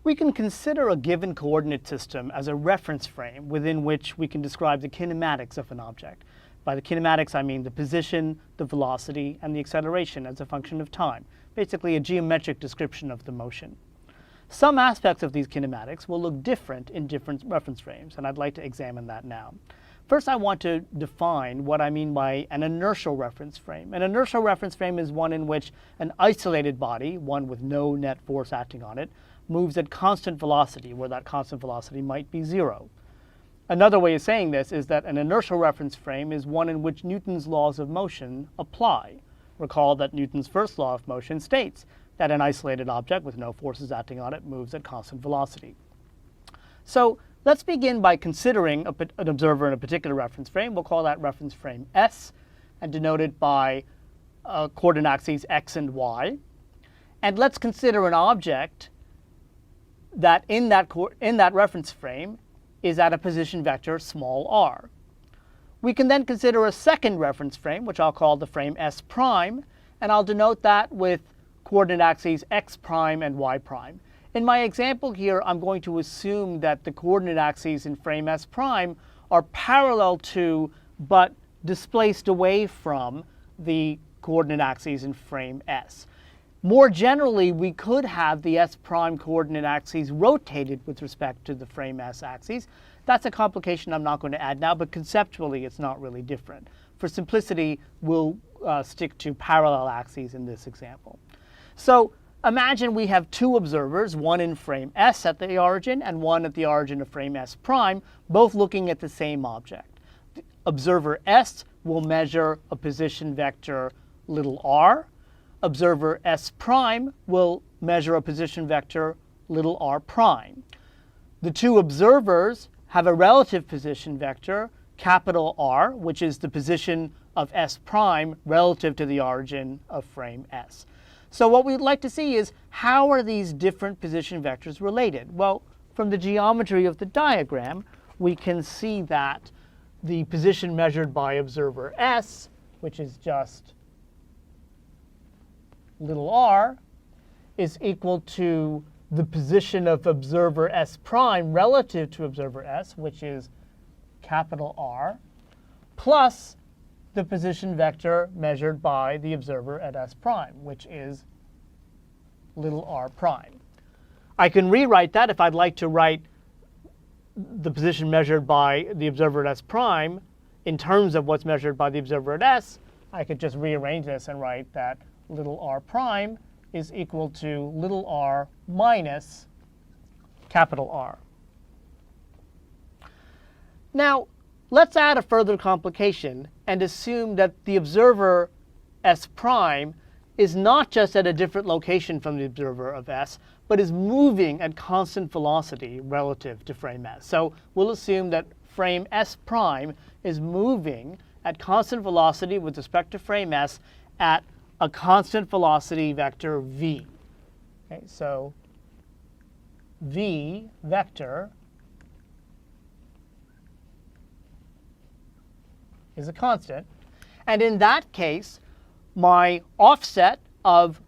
We can consider a given coordinate system as a reference frame within which we can describe the kinematics of an object. By the kinematics, I mean the position, the velocity, and the acceleration as a function of time, basically a geometric description of the motion. Some aspects of these kinematics will look different in different reference frames, and I'd like to examine that now. First, I want to define what I mean by an inertial reference frame. An inertial reference frame is one in which an isolated body, one with no net force acting on it, moves at constant velocity, where that constant velocity might be zero. Another way of saying this is that an inertial reference frame is one in which Newton's laws of motion apply. Recall that Newton's first law of motion states that an isolated object with no forces acting on it moves at constant velocity. So let's begin by considering an observer in a particular reference frame. We'll call that reference frame S and denote it by coordinate axes x and y. And let's consider an object that in that reference frame is at a position vector small r. We can then consider a second reference frame, which I'll call the frame S prime, and I'll denote that with coordinate axes x prime and y prime. In my example here, I'm going to assume that the coordinate axes in frame S prime are parallel to, but displaced away from, the coordinate axes in frame S. More generally, we could have the S prime coordinate axes rotated with respect to the frame S axes. That's a complication I'm not going to add now, but conceptually it's not really different. For simplicity, we'll stick to parallel axes in this example. So imagine we have two observers, one in frame S at the origin and one at the origin of frame S prime, both looking at the same object. The observer S will measure a position vector little r. Observer S prime will measure a position vector little r prime. The two observers have a relative position vector, capital R, which is the position of S prime relative to the origin of frame S. So what we'd like to see is, how are these different position vectors related? Well, from the geometry of the diagram, we can see that the position measured by observer S, which is just little r, is equal to the position of observer S prime relative to observer S, which is capital R, plus the position vector measured by the observer at S prime, which is little r prime. I can rewrite that if I'd like to write the position measured by the observer at S prime in terms of what's measured by the observer at S. I could just rearrange this and write that little r prime is equal to little r minus capital R. Now, let's add a further complication and assume that the observer S prime is not just at a different location from the observer of S, but is moving at constant velocity relative to frame S. So we'll assume that frame S prime is moving at constant velocity with respect to frame S at a constant velocity vector v. Okay, so v vector is a constant. And in that case, my offset of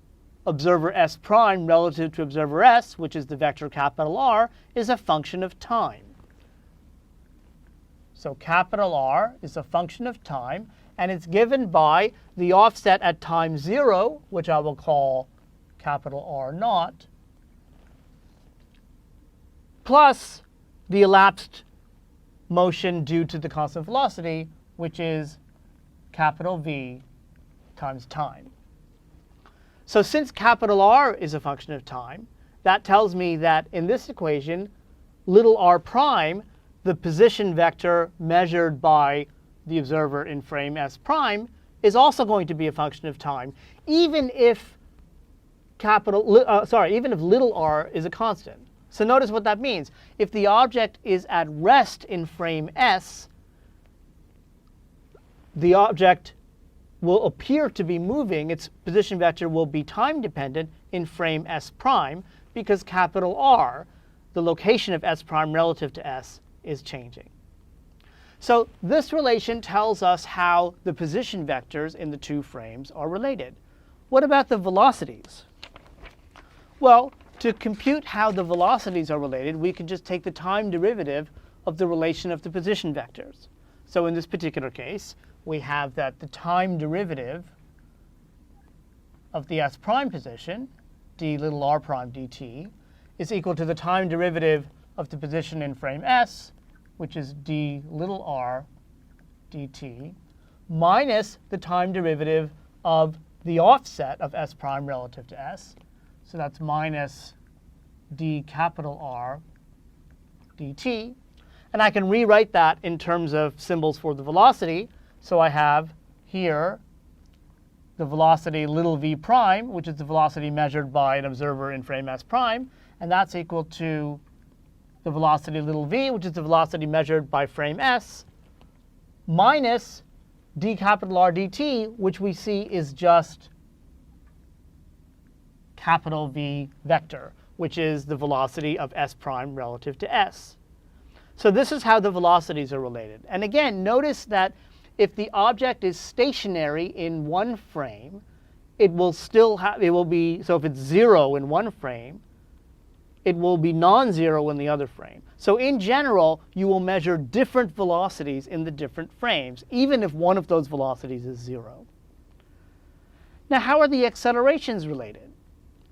observer S prime relative to observer S, which is the vector capital R, is a function of time. So capital R is a function of time, and it's given by the offset at time 0, which I will call capital R naught, plus the elapsed motion due to the constant velocity, which is capital V times time. So since capital R is a function of time, that tells me that in this equation, little r prime, the position vector measured by the observer in frame S prime, is also going to be a function of time, even if even if little r is a constant. So notice what that means. If the object is at rest in frame S, the object will appear to be moving. Its position vector will be time dependent in frame S prime because capital R, the location of S prime relative to S, is changing. So this relation tells us how the position vectors in the two frames are related. What about the velocities? Well, To compute how the velocities are related, we can just take the time derivative of the relation of the position vectors. So in this particular case, we have that the time derivative of the s prime position, d little r prime dt, is equal to the time derivative of the position in frame s, which is d little r dt, minus the time derivative of the offset of s prime relative to s. So that's minus d capital R dt. And I can rewrite that in terms of symbols for the velocity. So I have here the velocity little v prime, which is the velocity measured by an observer in frame s prime. And that's equal to the velocity little v, which is the velocity measured by frame s, minus d capital R dt, which we see is just capital V vector, which is the velocity of s prime relative to s. So this is how the velocities are related. And again, notice that if the object is stationary in one frame, it will be, so if it's 0 in one frame, it will be non-zero in the other frame. So in general, you will measure different velocities in the different frames, even if one of those velocities is 0. Now, how are the accelerations related?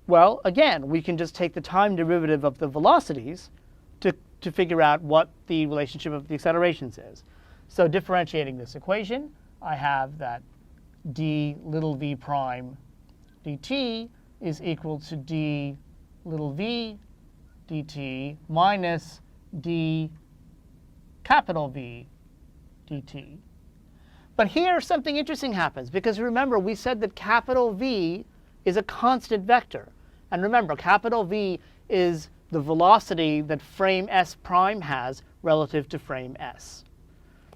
Well, again, we can just take the time derivative of the velocities to figure out what the relationship of the accelerations is. So differentiating this equation, I have that d little v prime dt is equal to d little v dt minus d capital V dt. But here something interesting happens, because remember we said that capital V is a constant vector. And remember, capital V is the velocity that frame s prime has relative to frame s.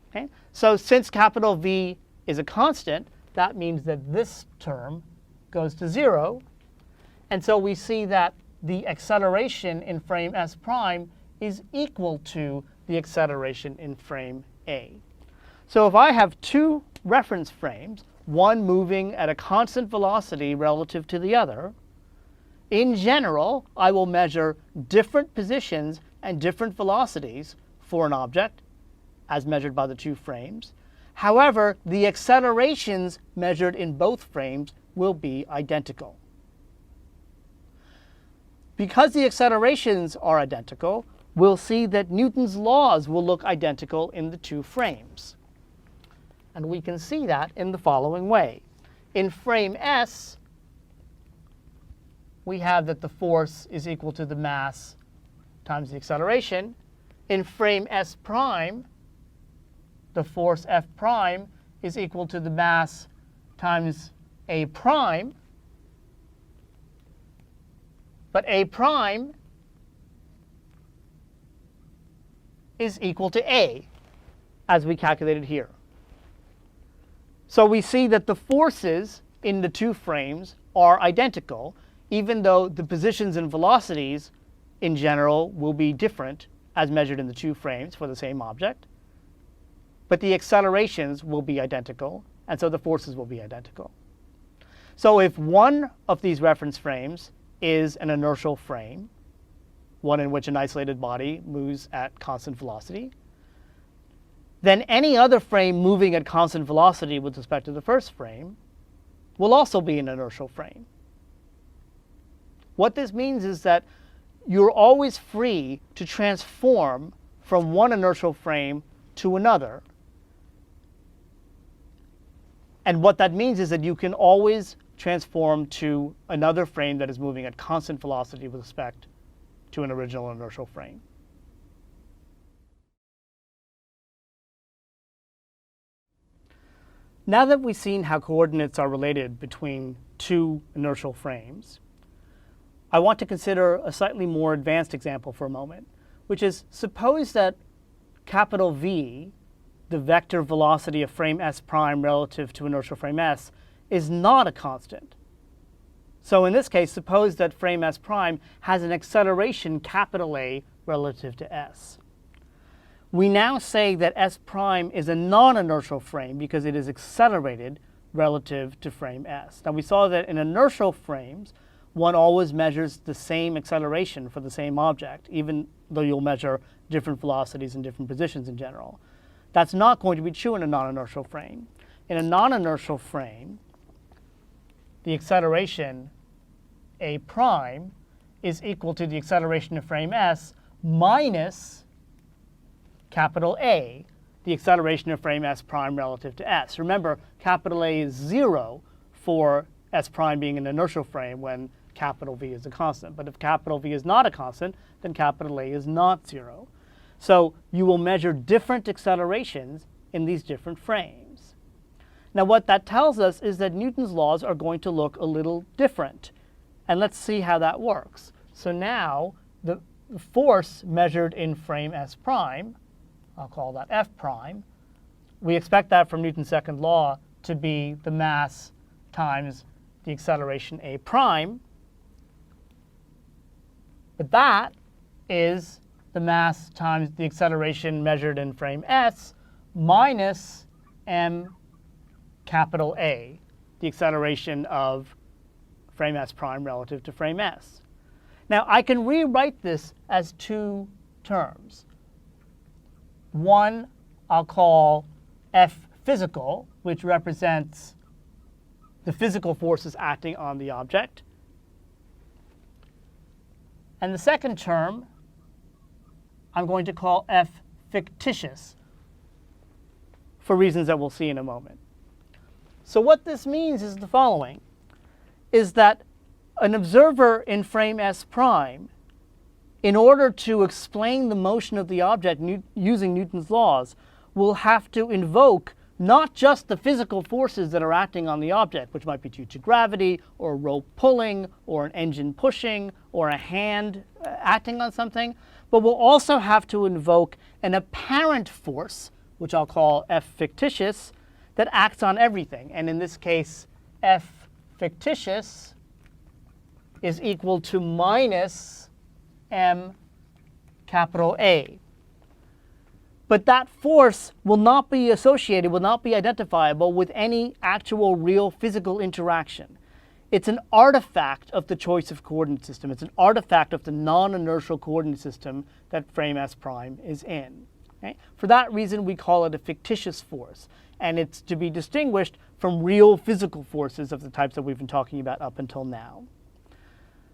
Okay? So since capital V is a constant, that means that this term goes to 0. And so we see that the acceleration in frame s prime is equal to the acceleration in frame A. So if I have two reference frames, one moving at a constant velocity relative to the other, in general, I will measure different positions and different velocities for an object, as measured by the two frames. However, the accelerations measured in both frames will be identical. Because the accelerations are identical, we'll see that Newton's laws will look identical in the two frames. And we can see that in the following way. In frame S, we have that the force is equal to the mass times the acceleration. In frame S prime, the force F prime is equal to the mass times A prime. But A prime is equal to A, as we calculated here. So we see that the forces in the two frames are identical, even though the positions and velocities in general will be different as measured in the two frames for the same object. But the accelerations will be identical, and so the forces will be identical. So if one of these reference frames is an inertial frame, one in which an isolated body moves at constant velocity, then any other frame moving at constant velocity with respect to the first frame will also be an inertial frame. What this means is that you're always free to transform from one inertial frame to another. And what that means is that you can always transform to another frame that is moving at constant velocity with respect to an original inertial frame. Now that we've seen how coordinates are related between two inertial frames, I want to consider a slightly more advanced example for a moment, which is suppose that capital V, the vector velocity of frame S prime relative to inertial frame S, is not a constant. So in this case, suppose that frame S prime has an acceleration capital A relative to S. We now say that S prime is a non-inertial frame because it is accelerated relative to frame S. Now we saw that in inertial frames, one always measures the same acceleration for the same object, even though you'll measure different velocities in different positions in general. That's not going to be true in a non-inertial frame. In a non-inertial frame, the acceleration A prime is equal to the acceleration of frame S minus capital A, the acceleration of frame S prime relative to S. Remember, capital A is 0 for S prime being an inertial frame when capital V is a constant. But if capital V is not a constant, then capital A is not 0. So you will measure different accelerations in these different frames. Now what that tells us is that Newton's laws are going to look a little different. And let's see how that works. So now the force measured in frame S prime, I'll call that F prime, we expect that from Newton's second law to be the mass times the acceleration A prime. But that is the mass times the acceleration measured in frame S minus m capital A, the acceleration of frame S prime relative to frame S. Now I can rewrite this as two terms. One I'll call F physical, which represents the physical forces acting on the object. And the second term I'm going to call F fictitious, for reasons that we'll see in a moment. So what this means is the following, is that an observer in frame S prime, in order to explain the motion of the object using Newton's laws, will have to invoke not just the physical forces that are acting on the object, which might be due to gravity, or a rope pulling, or an engine pushing, or a hand acting on something, but will also have to invoke an apparent force, which I'll call F fictitious, that acts on everything. And in this case, F fictitious is equal to minus m capital A. But that force will not be associated, will not be identifiable with any actual real physical interaction. It's an artifact of the choice of coordinate system. It's an artifact of the non-inertial coordinate system that frame S prime is in. Okay? For that reason, we call it a fictitious force. And it's to be distinguished from real physical forces of the types that we've been talking about up until now.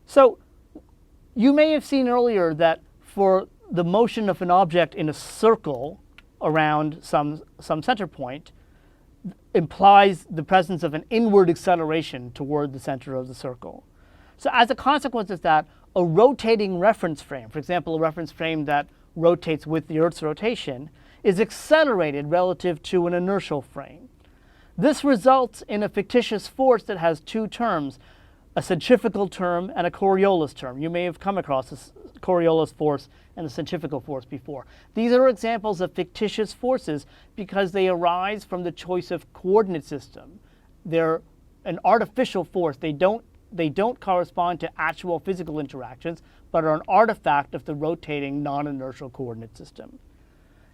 So you may have seen earlier that for the motion of an object in a circle around some center point implies the presence of an inward acceleration toward the center of the circle. So as a consequence of that, a rotating reference frame, for example, a reference frame that rotates with the Earth's rotation, is accelerated relative to an inertial frame. This results in a fictitious force that has two terms, a centrifugal term and a Coriolis term. You may have come across this Coriolis force and the centrifugal force before. These are examples of fictitious forces because they arise from the choice of coordinate system. They're an artificial force. They don't correspond to actual physical interactions, but are an artifact of the rotating non-inertial coordinate system.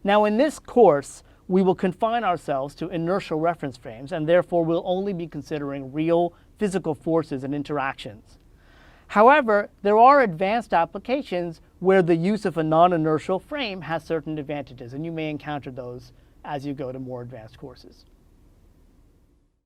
Now in this course, we will confine ourselves to inertial reference frames, and therefore we'll only be considering real physical forces and interactions. However, there are advanced applications where the use of a non-inertial frame has certain advantages, and you may encounter those as you go to more advanced courses.